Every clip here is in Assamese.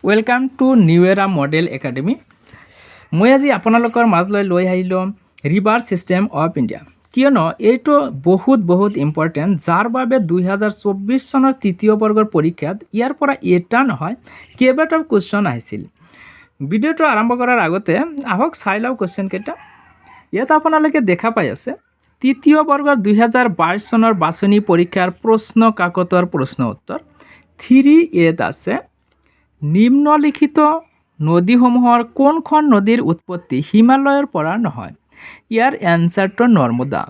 ওয়েলকাম টু নিউ এৰা মডেল একাডেমি। মই আজি আপোনালোকৰ মাজলৈ লৈ আহিলোঁ ৰিভাৰ ছিষ্টেম অফ ইণ্ডিয়া, কিয়নো এইটো বহুত ইম্পৰ্টেণ্ট, যাৰ বাবে 2024 চনৰ তৃতীয় বৰ্গৰ পৰীক্ষাত ইয়াৰ পৰা এটা নহয় কেইবাটাও কুৱেশ্যন আহিছিল। ভিডিঅ'টো আৰম্ভ কৰাৰ আগতে আহক চাই লওঁ কুৱেশ্যনকেইটা। ইয়াত আপোনালোকে দেখা পাই আছে তৃতীয় বৰ্গৰ 2022 চনৰ বাছনি পৰীক্ষাৰ প্ৰশ্ন কাকতৰ প্ৰশ্ন উত্তৰ 3A আছে। নিম্নলিখিত নদীসমূহৰ কোনখন নদীৰ উৎপত্তি হিমালয়ৰ পৰা নহয়? ইয়াৰ এনচাৰটো নৰ্মদা।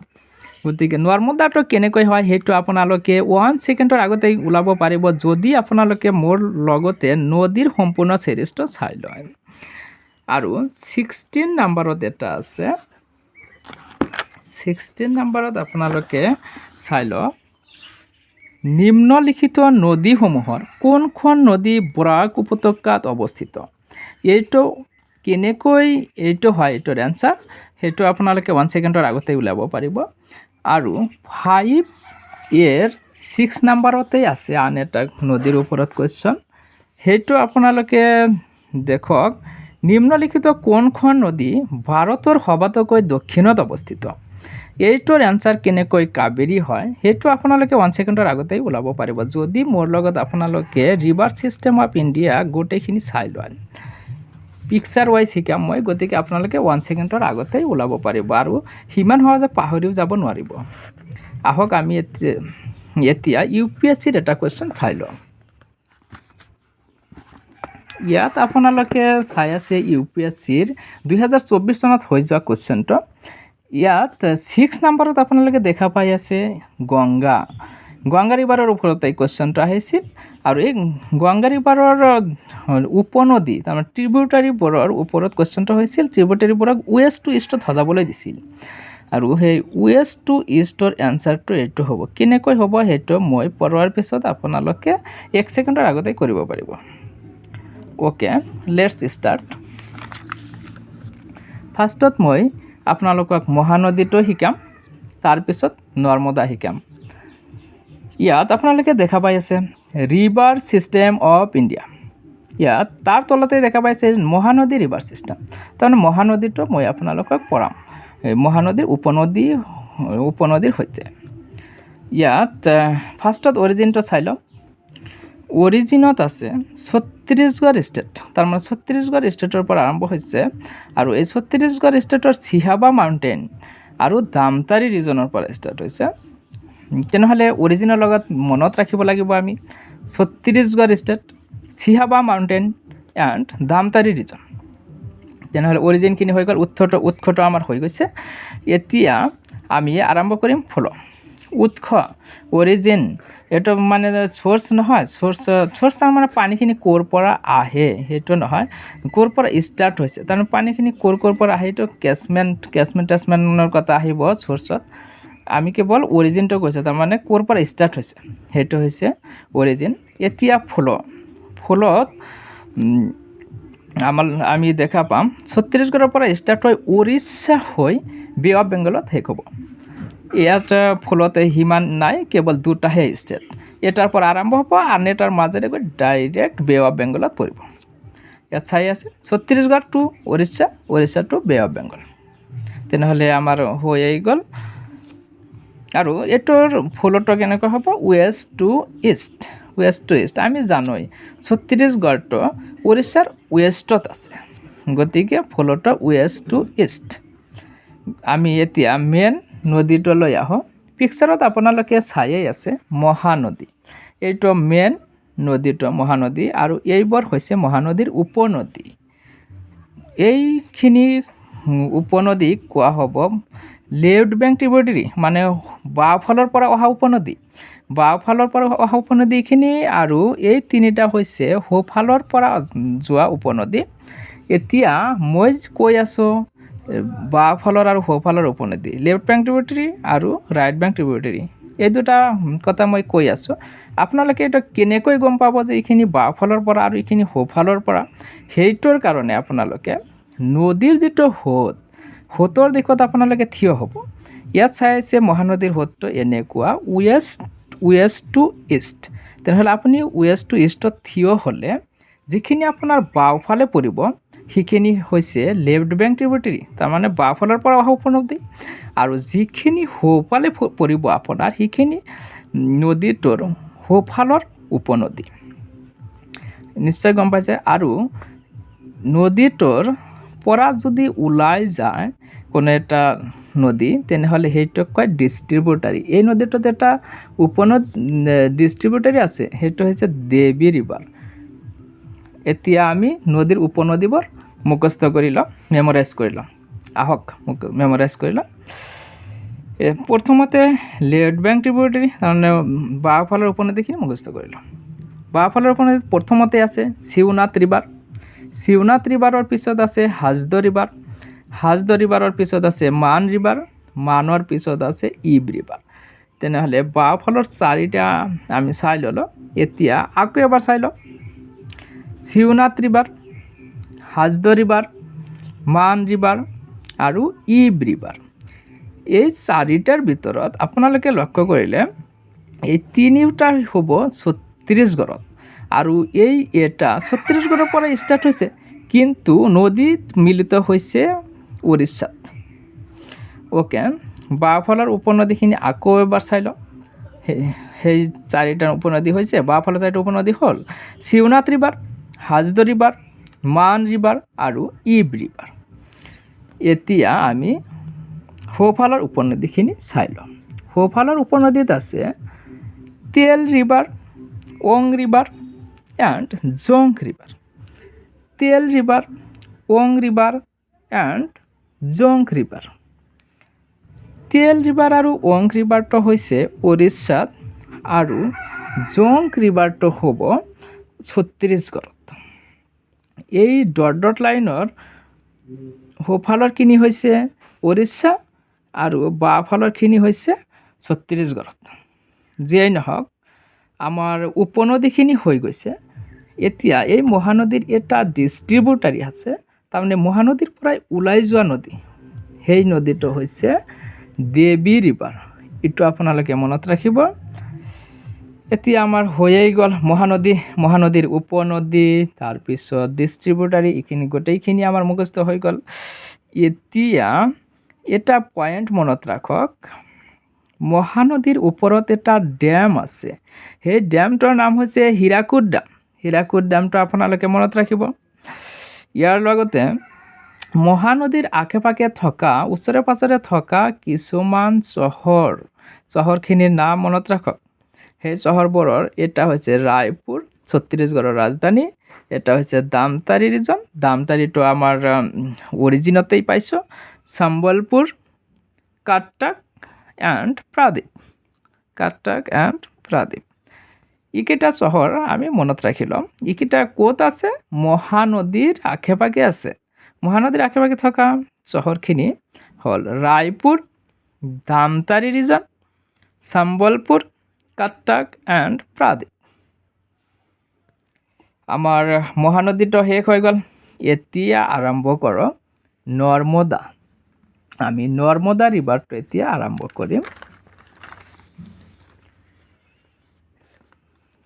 গতিকে নৰ্মদাটো কেনেকৈ হয় সেইটো আপোনালোকে 1 ছেকেণ্ডৰ আগতে ওলাব পাৰিব যদি আপোনালোকে মোৰ লগতে নদীৰ সম্পূৰ্ণ চিৰিজটো চাই লয়। আৰু 16 নম্বৰত এটা আছে, 16 নম্বৰত আপোনালোকে চাই লওক নিম্নলিখিত নদীসমূহৰ কোনখন নদী বৰাক উপত্যকাত অৱস্থিত? এইটো কেনেকৈ এইটো হয় এইটোৰ এনচাৰ সেইটো আপোনালোকে 1 ছেকেণ্ডৰ আগতে ওলাব পাৰিব। আৰু 5A 6 নম্বৰতে আছে আন এটা নদীৰ ওপৰত কুৱেশ্যন, সেইটো আপোনালোকে দেখক নিম্নলিখিত কোনখন নদী ভাৰতৰ সবাতোকৈ দক্ষিণত অৱস্থিত? এইটোৰ এনচাৰ কেনেকৈ কাবেৰী হয় সেইটো আপোনালোকে 1 ছেকেণ্ডৰ আগতেই ওলাব পাৰিব যদি মোৰ লগত আপোনালোকে ৰিভাৰ ছিষ্টেম অফ ইণ্ডিয়া গোটেইখিনি চাই লয়। পিকচাৰ ৱাইজ শিকাম মই, গতিকে আপোনালোকে 1 ছেকেণ্ডৰ আগতেই ওলাব পাৰিব আৰু সিমান সহজে পাহৰিও যাব নোৱাৰিব। আহক আমি এতিয়া UPSCৰ এটা কুৱেশ্যন চাই লওঁ। ইয়াত আপোনালোকে চাই আছে UPSCৰ 2024 চনত হৈ যোৱা কুৱেশ্যনটো। ইয়াত 6 নম্বৰত আপোনালোকে দেখা পাই আছে গংগা ৰিভাৰৰ ওপৰত এই কুৱেশ্যনটো আহিছিল। আৰু এই গংগা ৰিভাৰৰ উপনদী তাৰমানে ট্ৰিবিউটাৰীবোৰৰ ওপৰত কুৱেশ্যনটো হৈছিল। ট্ৰিবিউটাৰীবোৰক ৱেষ্ট টু ইষ্টত সজাবলৈ দিছিল আৰু সেই ৱেষ্ট টু ইষ্টৰ এনচাৰটো এইটো হ'ব। কেনেকৈ হ'ব সেইটো মই পঢ়োৱাৰ পিছত আপোনালোকে 1 ছেকেণ্ডৰ আগতে কৰিব পাৰিব। Okay, let's start. ফাৰ্ষ্টত মই আপোনালোকক মহানদীটো শিকাম, তাৰপিছত নৰ্মদা শিকাম। ইয়াত আপোনালোকে দেখা পাই আছে ৰিভাৰ ছিষ্টেম অফ ইণ্ডিয়া। ইয়াত তাৰ তলতে দেখা পাইছে মহানদী ৰিভাৰ ছিষ্টেম, তাৰমানে মহানদীটো মই আপোনালোকক পঢ়াম মহানদীৰ উপনদীৰ সৈতে। ইয়াত ফাৰ্ষ্টত অৰিজিনটো চাই লওঁ। অৰিজিনত আছে ছত্তীশগড় ষ্টেট, তাৰমানে ছত্তীশগড় ষ্টেটৰ পৰা আৰম্ভ হৈছে আৰু এই ছত্তীশগড় ষ্টেটৰ চিহাবা মাউণ্টেইন আৰু দামতাৰী ৰিজনৰ পৰা ষ্টাৰ্ট হৈছে। তেনেহ'লে অৰিজিনৰ লগত মনত ৰাখিব লাগিব আমি Chhattisgarh state, Sihawa mountain and Dhamtari region. তেনেহ'লে অৰিজিনখিনি হৈ গ'ল, উৎসটো আমাৰ হৈ গৈছে। এতিয়া আমি আৰম্ভ কৰিম ফল। উৎস অৰিজিন এইটো মানে চ'ৰ্চ নহয়, চ'ৰ্চ তাৰমানে পানীখিনি ক'ৰ পৰা আহে সেইটো নহয়, ক'ৰ পৰা ষ্টাৰ্ট হৈছে তাৰমানে পানীখিনি ক'ৰ পৰা আহে সেইটো কেচমেণ্টৰ কথা আহিব চ'ৰ্চত। আমি কেৱল অৰিজিনটো কৈছোঁ, তাৰমানে ক'ৰ পৰা ষ্টাৰ্ট হৈছে সেইটো হৈছে অৰিজিন। এতিয়া ফুলত আমি দেখা পাম ছত্তীশগড়ৰ পৰা ষ্টাৰ্ট হৈ উৰিষ্যা হৈ বে অফ বেংগলত শেষ হ'ব। ইয়াত ফুলতে সিমান নাই, কেৱল দুটাহে ষ্টেট, এটাৰ পৰা আৰম্ভ হ'ব আন এটাৰ মাজেৰে গৈ ডাইৰেক্ট বে অফ বেংগলত পৰিব। ইয়াত চাই আছে Chhattisgarh to Orissa to bay of Bengal. তেনেহ'লে আমাৰ হৈ গ'ল। আৰু এইটোৰ ফুলটো কেনেকৈ হ'ব ৱেষ্ট টু ইষ্ট। আমি জানোই ছত্তীশগড়টো উৰিষ্যাৰ ৱেষ্টত আছে, গতিকে ফুলটো ৱেষ্ট টু ইষ্ট। আমি এতিয়া মেইন নদীটো লৈ আহোঁ। পিকচাৰত আপোনালোকে চায়েই আছে মহানদী, এইটো মেইন নদীটো মহানদী আৰু এইবোৰ হৈছে মহানদীৰ উপনদী। এইখিনি উপনদীক কোৱা হ'ব লেফ্ট বেংক ট্ৰিবিউটাৰী, মানে বাওঁফালৰ পৰা অহা উপনদী এইখিনি, আৰু এই তিনিটা হৈছে সোঁফালৰ পৰা যোৱা উপনদী। এতিয়া মই কৈ আছোঁ বাওঁফালৰ আৰু সোঁফালৰ উপনদী, লেফ্ট বেংক ট্ৰিবিউটাৰী আৰু ৰাইট বেংক ট্ৰিবিউটাৰী, এই দুটা কথা মই কৈ আছোঁ। আপোনালোকে এইটো কেনেকৈ গম পাব যে এইখিনি বাওঁফালৰ পৰা আৰু এইখিনি সোঁফালৰ পৰা? সেইটোৰ কাৰণে আপোনালোকে নদীৰ যিটো সোঁতৰ দিশত আপোনালোকে থিয় হ'ব। ইয়াত চাই আছে মহানদীৰ সোঁতটো এনেকুৱা ৱেষ্ট টু ইষ্ট। তেনেহ'লে আপুনি ৱেষ্ট টু ইষ্টত থিয় হ'লে যিখিনি আপোনাৰ বাওঁফালে পৰিব সেইখিনি হৈছে লেফ্ট বেংক ট্ৰিবিউটাৰী, তাৰমানে বাওঁফালৰ পৰা অহা উপনদী, আৰু যিখিনি সোঁফালে পৰিব আপোনাৰ সেইখিনি নদীটোৰ সোঁফালৰ উপনদী। নিশ্চয় গম পাইছে। আৰু নদীটোৰ পৰা যদি ওলাই যায় কোনো এটা নদী, তেনেহ'লে সেইটোক কয় ডিষ্ট্ৰিবিউটাৰী। এই নদীটোত এটা ডিষ্ট্ৰিবিউটাৰী আছে, সেইটো হৈছে দেৱী ৰিভাৰ। এতিয়া আমি নদীৰ উপনদীবোৰ মুখস্থ কৰি লওঁ, মেমৰাইজ কৰি লওঁ। আহক মেমৰাইজ কৰি লওঁ। প্ৰথমতে লেফ্ট বেংক ট্ৰিবিউটাৰী, তাৰমানে বাওঁফালৰ উপনদীখিনি মুখস্থ কৰি লওঁ। বাওঁফালৰ উপনদীত প্ৰথমতে আছে শিৱনাথ ৰিভাৰ। শিৱনাথ ৰিভাৰৰ পিছত আছে হাজদ ৰিভাৰ। হাজদ ৰিভাৰৰ পিছত আছে মান ৰিভাৰ। মানৰ পিছত আছে ইব ৰিভাৰ। তেনেহ'লে বাওঁফালৰ চাৰিটা আমি চাই ল'লোঁ। এতিয়া আকৌ এবাৰ চাই লওঁ। শিৱনাথ ৰিভাৰ, হাজদ ৰিভাৰ, মান ৰিভাৰ আৰু ইব ৰিভাৰ। এই চাৰিটাৰ ভিতৰত আপোনালোকে লক্ষ্য কৰিলে এই তিনিওটা হ'ব ছত্তীশগড়ত, আৰু এই এটা ছত্তীশগড়ৰ পৰা ষ্টাৰ্ট হৈছে, কিন্তু নদীত মিলিত হৈছে উৰিষ্যাত। অ'কে, বাওঁফালৰ উপনদীখিনি আকৌ এবাৰ চাই লওঁ। সেই চাৰিটা উপনদী হৈছে, বাওঁফালৰ চাৰিটা উপনদী হ'ল শিৱনাথ ৰিভাৰ, হাজদ ৰিভাৰ, মান ৰিভাৰ আৰু ইব ৰিভাৰ। এতিয়া আমি সোঁফালৰ উপনদীখিনি চাই লওঁ। সোঁফালৰ উপনদীত আছে তেল ৰিভাৰ, ওং ৰিভাৰ এণ্ড জোং ৰিভাৰ। তেল ৰিভাৰ, ওং ৰিভাৰ এণ্ড জোং ৰিভাৰ। তেল ৰিভাৰ আৰু ওং ৰিভাৰটো হৈছে উৰিষ্যাত, আৰু জোং ৰিভাৰটো হ'ব ছত্তীশগড়ত। এই ডট লাইনৰ সোঁফালৰখিনি হৈছে উৰিষ্যা আৰু বাওঁফালৰখিনি হৈছে ছত্তীশগড়ত। যিয়েই নহওক, আমাৰ উপনদীখিনি হৈ গৈছে। এতিয়া এই মহানদীৰ এটা ডিষ্ট্ৰিবিউটাৰী আছে, তাৰমানে মহানদীৰ পৰাই ওলাই যোৱা নদী, সেই নদীটো হৈছে দেৱী ৰিভাৰ। এইটো আপোনালোকে মনত ৰাখিব। এতিয়া আমাৰ হৈয়ে গ'ল মহানদীৰ উপনদী, তাৰপিছত ডিষ্ট্ৰিবিউটাৰী, এইখিনি গোটেইখিনি আমাৰ মুখস্থ হৈ গ'ল। এতিয়া এটা পইণ্ট মনত ৰাখক, মহানদীৰ ওপৰত এটা ডেম আছে, সেই ডেমটোৰ নাম হৈছে হীৰাকুদ ডেম। হীৰাকুদ ডেমটো আপোনালোকে মনত ৰাখিব। ইয়াৰ লগতে মহানদীৰ আশে পাশে থকা, ওচৰে পাঁজৰে থকা কিছুমান চহৰখিনিৰ নাম মনত ৰাখক। সেই চহৰবোৰৰ এটা হৈছে ৰায়পুৰ, ছত্তীশগড়ৰ ৰাজধানী। এটা হৈছে দামতাৰী ৰিজন, দামতাৰীটো আমাৰ অৰিজিনতেই পাইছোঁ। সম্বলপুৰ, কাট্টাক এণ্ড প্ৰাদীপ। কাট্টাক এণ্ড প্ৰাদীপ, এইকেইটা চহৰ আমি মনত ৰাখি ল'ম। এইকেইটা ক'ত আছে? মহানদীৰ আশে পাশে আছে। মহানদীৰ আশে পাশে থকা চহৰখিনি হ'ল ৰায়পুৰ, দামতাৰী ৰিজন, সম্বলপুৰ, কাট্টাক এণ্ড প্ৰাদীপ। আমাৰ মহানদীটো শেষ হৈ গ'ল। এতিয়া আৰম্ভ কৰক নৰ্মদা। আমি নৰ্মদা ৰিভাৰটো এতিয়া আৰম্ভ কৰিম।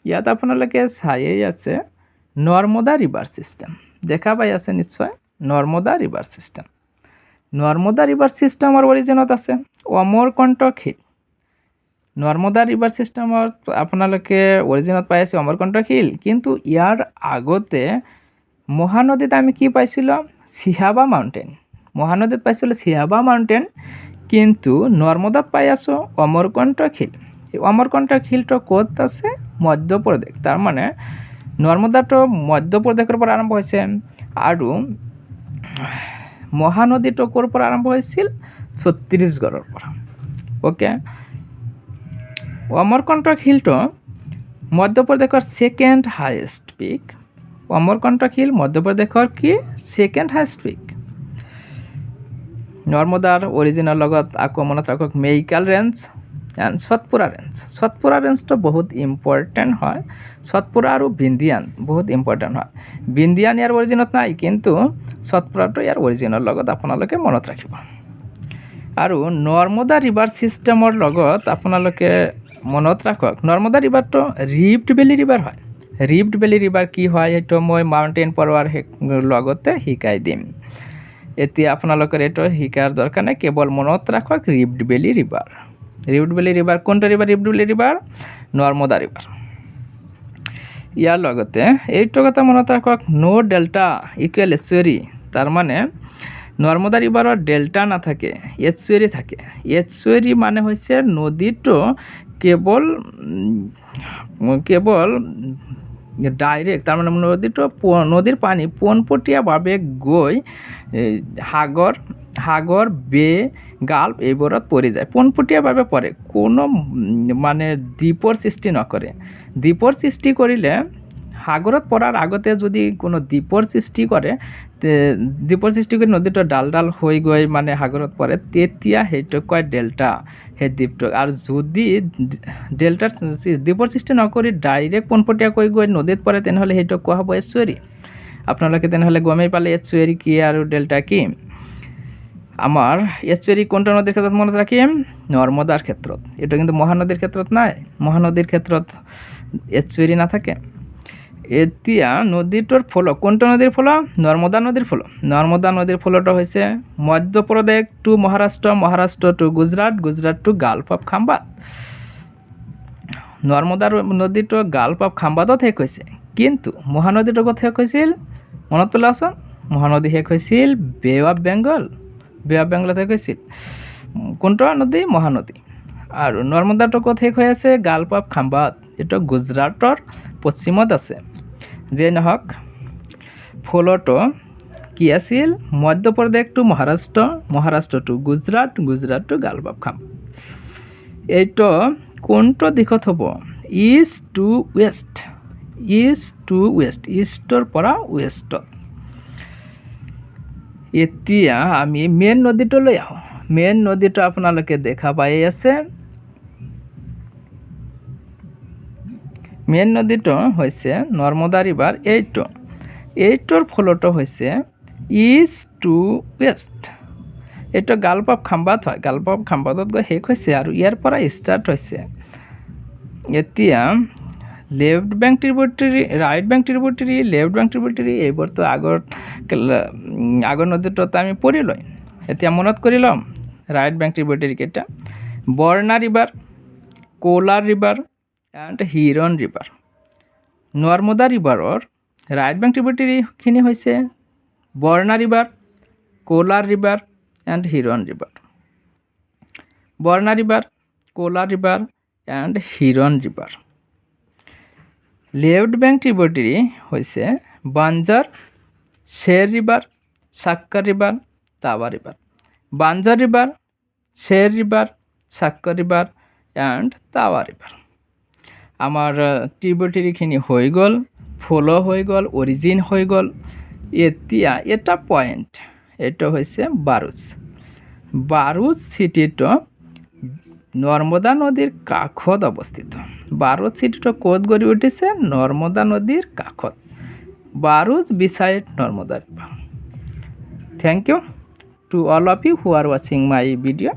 ইয়াত আপোনালোকে চায়েই আছে নৰ্মদা ৰিভাৰ ছিষ্টেম, দেখা পাই আছে নিশ্চয়। Narmada river system, Narmada river ছিষ্টেমৰ অৰিজিনত আছে অমৰকণ্টক হিল। নৰ্মদা ৰিভাৰ ছিষ্টেমত আপোনালোকে অৰিজিনত পাই আছে অমৰকণ্টক হিল, কিন্তু ইয়াৰ আগতে মহানদীত আমি কি পাইছিলোঁ? চিহাবা মাউণ্টেইন। মহানদীত পাইছিলোঁ চিহাবা মাউণ্টেইন, কিন্তু নৰ্মদাত পাই আছোঁ অমৰকণ্টক হিল। এই অমৰকণ্টক হিলটো ক'ত আছে? মধ্যপ্ৰদেশ। তাৰমানে নৰ্মদাটো মধ্যপ্ৰদেশৰ পৰা আৰম্ভ হৈছে, আৰু মহানদীটো ক'ৰ পৰা আৰম্ভ হৈছিল? ছত্তীশগড়ৰ পৰা। অ'কে, অমৰকণ্টক হিলটো মধ্যপ্ৰদেশৰ second highest peak. Amarkantak hill মধ্যপ্ৰদেশৰ কি ছেকেণ্ড হায়েষ্ট পিক। নৰ্মদাৰ অৰিজিনৰ লগত আকৌ মনত ৰাখক মেইকাল range and Satpura range. Satpura ৰেঞ্জটো বহুত ইম্পৰ্টেণ্ট হয়। সতপুৰা আৰু বিন্দিয়ান বহুত ইম্পৰ্টেণ্ট হয়। বিন্দিয়ান ইয়াৰ অৰিজিনত নাই, কিন্তু সতপুৰাটো ইয়াৰ অৰিজিনৰ লগত আপোনালোকে মনত ৰাখিব। আৰু নৰ্মদা ৰিভাৰ ছিষ্টেমৰ লগত আপোনালোকে মনত ৰাখক, নৰ্মদা ৰিভাৰটো ৰিফ্ট ভেলী ৰিভাৰ হয়। ৰিফ্ট ভেলী ৰিভাৰ কি হয় সেইটো মই মাউণ্টেইন পঢ়োৱাৰ লগতে শিকাই দিম। এতিয়া আপোনালোকৰ এইটো শিকাৰ দৰকাৰ নাই, কেৱল মনত ৰাখক rift valley river. Rift valley river কোনটো river? Rift valley river Narmada river. ইয়াৰ লগতে এইটো কথা মনত ৰাখক, নো ডেল্টা ইকুৱেল এচুৱেৰী, তাৰমানে নৰ্মদা ৰিভাৰৰ ডেল্টা নাথাকে, এচুৱেৰী থাকে। এচুৱেৰী মানে হৈছে নদীটো কেৱল ডাইৰেক্ট, তাৰমানে নদীৰ পানী পোনপটীয়াভাৱে গৈ সাগৰ বে গাল্ফ এইবোৰত পৰি যায়, পোনপটীয়াভাৱে পৰে, কোনো মানে দ্বীপৰ সৃষ্টি নকৰে। দ্বীপৰ সৃষ্টি কৰিলে সাগৰত পৰাৰ আগতে যদি কোনো দ্বীপৰ সৃষ্টি কৰে, দ্বীপৰ সৃষ্টি কৰি নদীটো ডাল হৈ গৈ মানে সাগৰত পৰে, তেতিয়া সেইটোক কয় ডেল্টা, সেই দ্বীপটোক। আৰু যদি ডেল্টাৰ দ্বীপৰ সৃষ্টি নকৰি ডাইৰেক্ট পোনপটীয়াকৈ গৈ নদীত পৰে, তেনেহ'লে সেইটোক কোৱা হ'ব এচুৱেৰী। আপোনালোকে তেনেহ'লে গমেই পালে এচুৱেৰী কি আৰু ডেল্টা কি। আমাৰ এচুৱেৰী কোনটো নদীৰ ক্ষেত্ৰত মনত ৰাখিম? নৰ্মদাৰ ক্ষেত্ৰত। এইটো কিন্তু মহানদীৰ ক্ষেত্ৰত নাই, মহানদীৰ ক্ষেত্ৰত এচুৱেৰী নাথাকে। এতিয়া নদীটোৰ ফল, কোনটো নদীৰ ফল? নৰ্মদা নদীৰ ফল। নৰ্মদা নদীৰ ফলটো হৈছে Madhya Pradesh to Maharashtra, Maharashtra to Gujarat, Gujarat to gulf of Khambhat. Narmada নদীটো গাল্ফ অফ খাম্বাতত শেষ হৈছে, কিন্তু মহানদীটো ক'ত শেষ হৈছিল? মনত পেলাওচোন, মহানদী শেষ হৈছিল বে অফ বেংগল, বে অফ বেংগলত শেষ হৈছিল। কোনটো নদী? মহানদী। আৰু নৰ্মদাটো ক'ত শেষ হৈ আছে? গাল্ফ অফ খাম্বাত, এইটো গুজৰাটৰ পশ্চিমত আছে। যে নহওক, ফলটো কি আছিল? Madhya Pradesh to Maharashtra, Maharashtra to Gujarat, Gujarat to gulf of Khambhat. এইটো কোনটো দিশত হ'ব? East to west, east to west, ইষ্টৰ পৰা ৱেষ্টত। এতিয়া আমি মেইন নদীটোলৈ আহোঁ। মেইন নদীটো আপোনালোকে দেখা পাই আছে। মেইন নদীটো হৈছে নৰ্মদা ৰিভাৰ, এইটোৰ ফলটো হৈছে ইষ্ট টু ৱেষ্ট। এইটো গাল্ফ অফ খাম্বাত হয়, গাল্ফ অফ খাম্বাতত গৈ শেষ হৈছে আৰু ইয়াৰ পৰা ষ্টাৰ্ট হৈছে। এতিয়া left bank tributary, right bank tributary, left bank tributary, এইবোৰতো আগৰ নদীটোত আমি পঢ়ি লয়। এতিয়া মনত কৰি ল'ম ৰাইট বেংক ট্ৰিবিউটাৰী কেইটা: Barna river, Kolar river and Hiran river. Narmada ৰিভাৰৰ ৰাইট বেংক ট্ৰিবিউটাৰীখিনি হৈছে Barna river, Kolar river and Hiran river. Barna river, Kolar river and Hiran river. Left bank tributary হৈছে Banjar, Sher river, Shakkar river, Tawa river. Banjar river, Sher river, Shakkar river and Tawa river. আমাৰ ট্ৰিবিউটাৰীখিনি হৈ গ'ল, ফলো হৈ গ'ল, অৰিজিন হৈ গ'ল। এতিয়া এটা পইণ্ট, এইটো হৈছে বাৰুচ। বাৰুচ চিটিটো নৰ্মদা নদীৰ কাষত অৱস্থিত। বাৰুচ চিটিটো ক'ত গঢ়ি উঠিছে? নৰ্মদা নদীৰ কাষত। বাৰুচ beside Narmada river. Thank you to all of you who are watching my video.